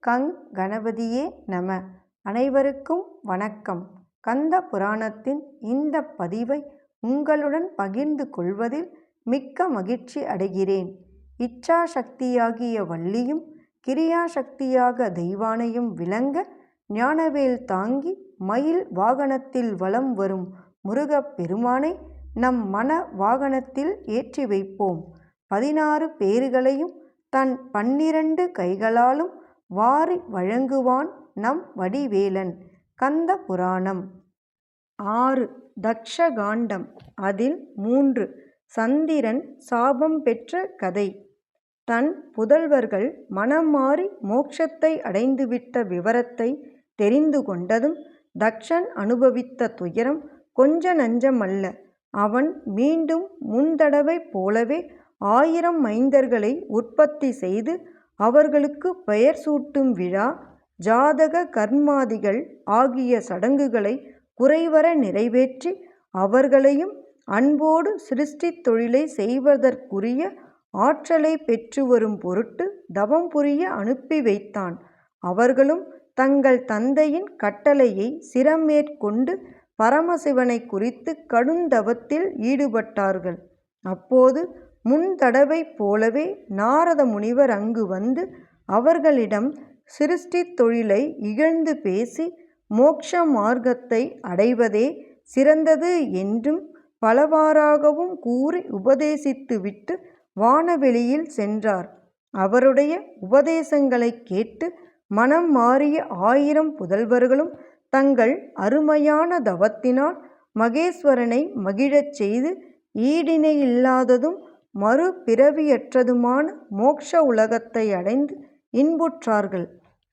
கங் கணபதியே நம. அனைவருக்கும் வணக்கம். கந்த புராணத்தின் இந்த பதிவை உங்களுடன் பகிர்ந்து கொள்வதில் மிக்க மகிழ்ச்சி அடைகிறேன். இச்சா சக்தியாகிய வள்ளியும் கிரியா சக்தியாக தெய்வானையும் விளங்க ஞானவேல் தாங்கி மயில் வாகனத்தில் வலம் வரும் முருகப் பெருமானை நம் மன வாகனத்தில் ஏற்றி வைப்போம். 16 பேறுகளையும் தன் 12 கைகளாலும் வாரி வழங்குவான் நம் வடிவேலன். கந்த புராணம் 6 தக்ஷகாண்டம். அதில் 3 சந்திரன் சாபம் பெற்ற கதை. தன் புதல்வர்கள் மனம் மாறி மோட்சத்தை அடைந்துவிட்ட விவரத்தை தெரிந்து கொண்டதும் தக்ஷன் அனுபவித்த துயரம் கொஞ்ச நஞ்சமல்ல. அவன் மீண்டும் முன்தடவை போலவே 1000 மைந்தர்களை உற்பத்தி செய்து அவர்களுக்கு பெயர் சூட்டும் விழா, ஜாதக கர்மாதிகள் ஆகிய சடங்குகளை குறைவர நிறைவேற்றி அவர்களையும் அன்போடு சிருஷ்டி தொழிலை செய்வதற்குரிய ஆற்றலை பெற்று வரும் பொருட்டு தவம் புரிய அனுப்பி வைத்தான். அவர்களும் தங்கள் தந்தையின் கட்டளையை சிரமேற்கொண்டு பரமசிவனை குறித்து கடுந்தவத்தில் ஈடுபட்டார்கள். அப்போது முன்தடவை போலவே நாரத முனிவர் அங்கு வந்து அவர்களிடம் சிருஷ்டி தொழிலை இகழ்ந்து பேசி மோட்ச மார்க்கத்தை அடைவதே சிறந்தது என்றும் பலவாறாகவும் கூறி உபதேசித்துவிட்டு வானவெளியில் சென்றார். அவருடைய உபதேசங்களை கேட்டு மனம் மாறிய 1000 புதல்வர்களும் தங்கள் அருமையான தவத்தினால் மகேஸ்வரனை மகிழச் செய்து ஈடிணையில்லாததும் மறுபிறவியற்றதுமான மோட்ச உலகத்தை அடைந்து இன்புற்றார்கள்.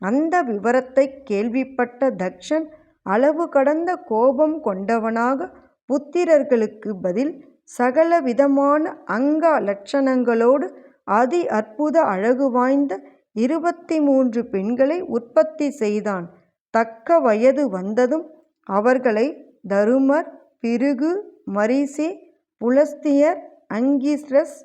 அந்த விவரத்தை கேள்விப்பட்ட தக்ஷன் அளவு கடந்த கோபம் கொண்டவனாக புத்திரர்களுக்கு பதில் சகல விதமான அங்க லட்சணங்களோடு அதி அற்புத அழகு வாய்ந்த 23 பெண்களை உற்பத்தி செய்தான். தக்க வயது வந்ததும் அவர்களை தருமர், பிருகு, மரீசி, புலஸ்தியர், அங்கிரஸ்,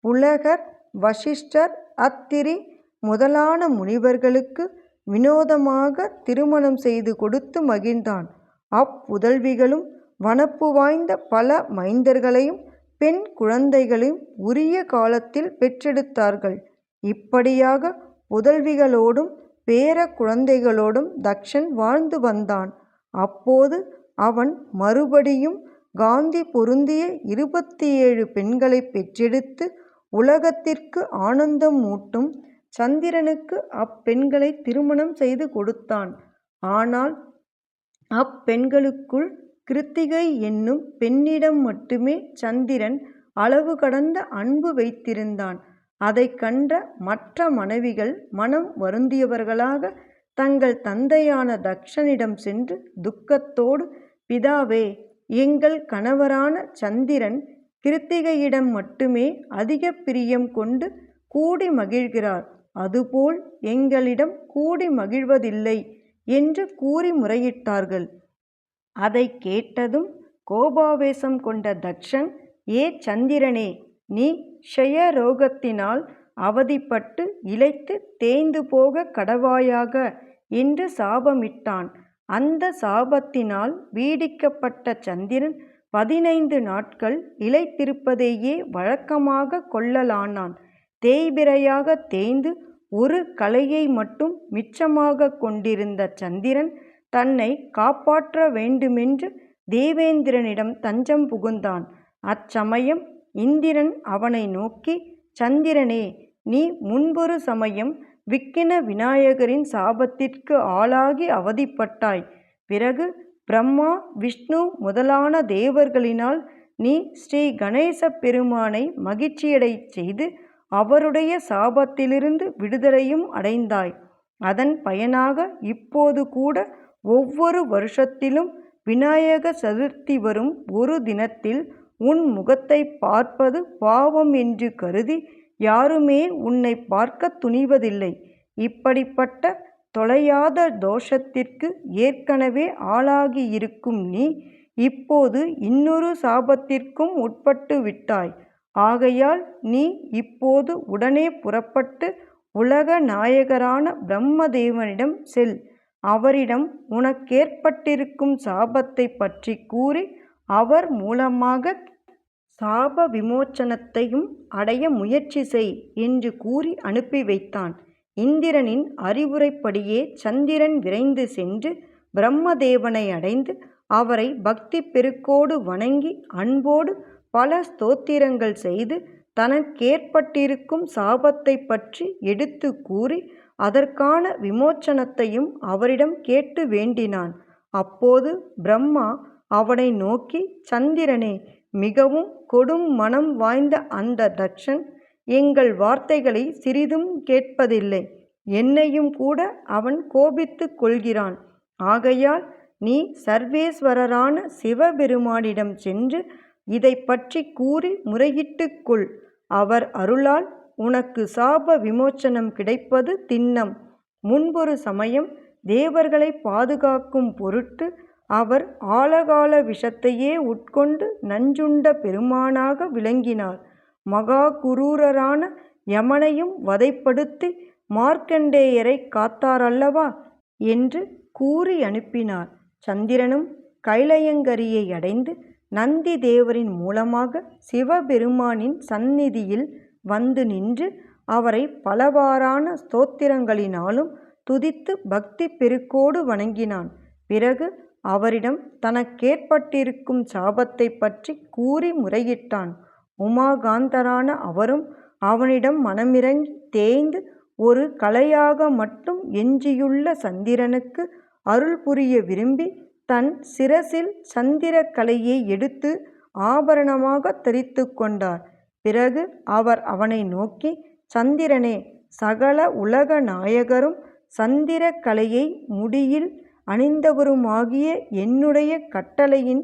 புலகர், வசிஷ்டர், அத்திரி முதலான முனிவர்களுக்கு வினோதமாக திருமணம் செய்து கொடுத்து மகிழ்ந்தான். அப்புதல்விகளும் வனப்பு வாய்ந்த பல மைந்தர்களையும் பெண் குழந்தைகளையும் உரிய காலத்தில் பெற்றெடுத்தார்கள். இப்படியாக புதல்விகளோடும் பேர குழந்தைகளோடும் தக்ஷன் வாழ்ந்து வந்தான். அப்போது அவன் மறுபடியும் காந்தி பொருந்திய 27 பெண்களை பெற்றெடுத்து உலகத்திற்கு ஆனந்தம் ஊட்டும் சந்திரனுக்கு அப்பெண்களை திருமணம் செய்து கொடுத்தான். ஆனால் அப்பெண்களுக்குள் கிருத்திகை என்னும் பெண்ணிடம் மட்டுமே சந்திரன் அளவு கடந்த அன்பு வைத்திருந்தான். அதை கண்ட மற்ற மனைவிகள் மனம் வருந்தியவர்களாக தங்கள் தந்தையான தக்ஷனிடம் சென்று துக்கத்தோடு, பிதாவே, எங்கள் கணவரான சந்திரன் கிருத்திகையிடம் மட்டுமே அதிக பிரியம் கொண்டு கூடி மகிழ்கிறார். அதுபோல் எங்களிடம் கூடி மகிழ்வதில்லை என்று கூறி முறையிட்டார்கள். அதை கேட்டதும் கோபாவேசம் கொண்ட தக்ஷன், ஏ சந்திரனே, நீ க்ஷயரோகத்தினால் அவதிப்பட்டு இளைத்து தேய்ந்து போக கடவாயாக என்று சாபமிட்டான். அந்த சாபத்தினால் பீடிக்கப்பட்ட சந்திரன் 15 நாட்கள் இளைத்திருப்பதையே வழக்கமாக கொள்ளலானான். தேய்பிறையாக தேய்ந்து ஒரு கலையை மட்டும் மிச்சமாக கொண்டிருந்த சந்திரன் தன்னை காப்பாற்ற வேண்டுமென்று தேவேந்திரனிடம் தஞ்சம் புகுந்தான். அச்சமயம் இந்திரன் அவனை நோக்கி, சந்திரனே, நீ முன்பொரு சமயம் விக்கின விநாயகரின் சாபத்திற்கு ஆளாகி அவதிப்பட்டாய். பிறகு பிரம்மா, விஷ்ணு முதலான தேவர்களினால் நீ ஸ்ரீ கணேச பெருமானை மகிழ்ச்சியடைச் செய்து அவருடைய சாபத்திலிருந்து விடுதலையும் அடைந்தாய். அதன் பயனாக இப்போது கூட ஒவ்வொரு வருஷத்திலும் விநாயக சதுர்த்தி வரும் ஒரு தினத்தில் உன் முகத்தை பார்ப்பது பாவம் என்று கருதி யாருமே உன்னை பார்க்க துணிவதில்லை. இப்படிப்பட்ட தொலையாத தோஷத்திற்கு ஏற்கனவே ஆளாகியிருக்கும் நீ இப்போது இன்னொரு சாபத்திற்கும் உட்பட்டு விட்டாய். ஆகையால் நீ இப்போது உடனே புறப்பட்டு உலக நாயகரான பிரம்மதேவனிடம் செல். அவரிடம் உனக்கேற்பட்டிருக்கும் சாபத்தை பற்றி கூறி அவர் மூலமாக சாப விமோச்சனத்தையும் அடைய முயற்சி செய் என்று கூறி அனுப்பி வைத்தான். இந்திரனின் அறிவுரைப்படியே சந்திரன் விரைந்து சென்று பிரம்மதேவனை அடைந்து அவரை பக்தி பெருக்கோடு வணங்கி அன்போடு பல ஸ்தோத்திரங்கள் செய்து தனக்கேற்பட்டிருக்கும் சாபத்தை பற்றி எடுத்து கூறி அதற்கான விமோச்சனத்தையும் அவரிடம் கேட்டு வேண்டினான். அப்போது பிரம்மா அவனை நோக்கி, சந்திரனே, மிகவும் கொடும் மனம் வாய்ந்த அந்த தட்சன் எங்கள் வார்த்தைகளை சிறிதும் கேட்பதில்லை. என்னையும் கூட அவன் கோபித்துக் கொள்கிறான். ஆகையால் நீ சர்வேஸ்வரரான சிவபெருமானிடம் சென்று இதை பற்றி கூறி முறையிட்டுக் கொள். அவர் அருளால் உனக்கு சாப விமோச்சனம் கிடைப்பது திண்ணம். முன்பொரு சமயம் தேவர்களை பாதுகாக்கும் பொருட்டு அவர் ஆலகால விஷத்தையே உட்கொண்டு நஞ்சுண்ட பெருமானாக விளங்கினார். மகா குரூரரான யமனையும் வதைப்படுத்தி மார்க்கண்டேயரை காத்தாரல்லவா என்று கூறி அனுப்பினார். சந்திரனும் கைலயங்கரியை அடைந்து நந்தி தேவரின் மூலமாக சிவபெருமானின் சந்நிதியில் வந்து நின்று அவரை பலவாறான ஸ்தோத்திரங்களினாலும் துதித்து பக்தி பெருக்கோடு வணங்கினான். பிறகு அவரிடம் தனக்கேற்பட்டிருக்கும் சாபத்தை பற்றி கூறி முறையிட்டான். உமாகாந்தரான அவரும் அவனிடம் மனமிறங்கி தேய்ந்து ஒரு கலையாக மட்டும் எஞ்சியுள்ள சந்திரனுக்கு அருள் புரிய விரும்பி தன் சிரசில் சந்திர கலையை எடுத்து ஆபரணமாக தரித்து கொண்டார். பிறகு அவர் அவனை நோக்கி, சந்திரனே, சகல உலக நாயகரும் சந்திர கலையை முடியில் அணிந்தவருமாகிய என்னுடைய கட்டளையின்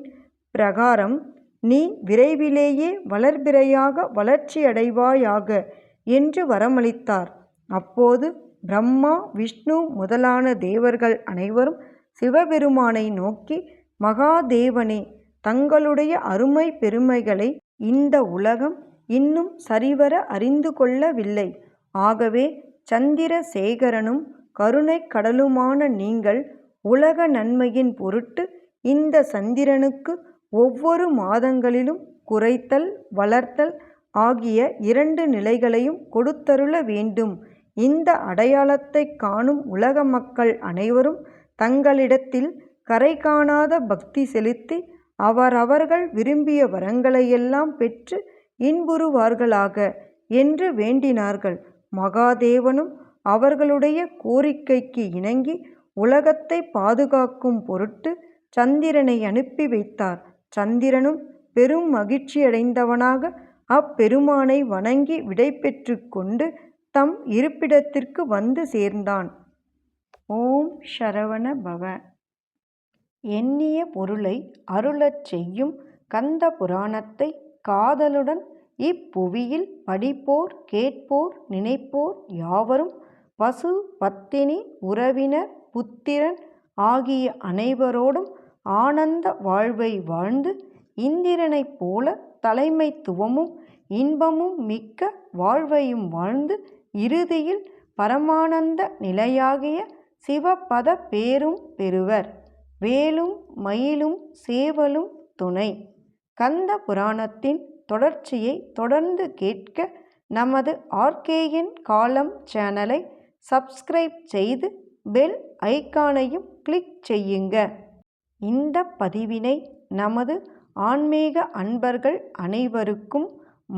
பிரகாரம் நீ விரைவிலேயே வளர்பிறையாக வளர்ச்சியடைவாயாக என்று வரமளித்தார். அப்போது பிரம்மா, விஷ்ணு முதலான தேவர்கள் அனைவரும் சிவபெருமானை நோக்கி, மகாதேவனே, தங்களுடைய அருமை பெருமைகளை இந்த உலகம் இன்னும் சரிவர அறிந்து கொள்ளவில்லை. ஆகவே சந்திரசேகரனும் கருணை கடலுமான நீங்கள் உலக நன்மையின் பொருட்டு இந்த சந்திரனுக்கு ஒவ்வொரு மாதங்களிலும் குறைத்தல் வளர்த்தல் ஆகிய 2 நிலைகளையும் கொடுத்தருள வேண்டும். இந்த அடையாளத்தை காணும் உலக மக்கள் அனைவரும் தங்களிடத்தில் கரை காணாத பக்தி செலுத்தி அவரவர்கள் விரும்பிய வரங்களையெல்லாம் பெற்று இன்புறுவார்களாக என்று வேண்டினார்கள். மகாதேவனும் அவர்களுடைய கோரிக்கைக்கு இணங்கி உலகத்தை பாதுகாக்கும் பொருட்டு சந்திரனை அனுப்பி வைத்தார். சந்திரனும் பெரும் மகிழ்ச்சியடைந்தவனாக அப்பெருமானை வணங்கி விடை பெற்று கொண்டு தம் இருப்பிடத்திற்கு வந்து சேர்ந்தான். ஓம் சரவண பவ. எண்ணிய பொருளை அருளச் செய்யும் கந்த புராணத்தை காதலுடன் இப்புவியில் படிப்போர் கேட்போர் நினைப்போர் யாவரும் பசு பத்தினி உறவினர் புத்திரன் ஆகிய அனைவரோடும் ஆனந்த வாழ்வை வாழ்ந்து இந்திரனைப் போல தலைமைத்துவமும் இன்பமும் மிக்க வாழ்வையும் வாழ்ந்து இறுதியில் பரமானந்த நிலையாகிய சிவபத பேரும் பெறுவர். வேலும் மயிலும் சேவலும் துணை. கந்த புராணத்தின் தொடர்ச்சியை தொடர்ந்து கேட்க நமது ஆர்கேஎன் காலம் சேனலை சப்ஸ்கிரைப் செய்து பெல் ஐகானையும் கிளிக் செய்யுங்க. இந்த பதிவினை நமது ஆன்மீக அன்பர்கள் அனைவருக்கும்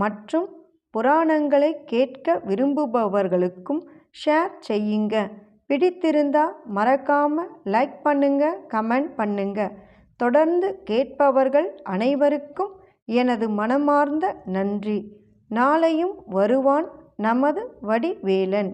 மற்றும் புராணங்களை கேட்க விரும்புபவர்களுக்கும் ஷேர் செய்யுங்க. பிடித்திருந்தா மறக்காம லைக் பண்ணுங்க, கமெண்ட் பண்ணுங்க. தொடர்ந்து கேட்பவர்கள் அனைவருக்கும் எனது மனமார்ந்த நன்றி. நாளையும் வருவான் நமது வடிவேலன்.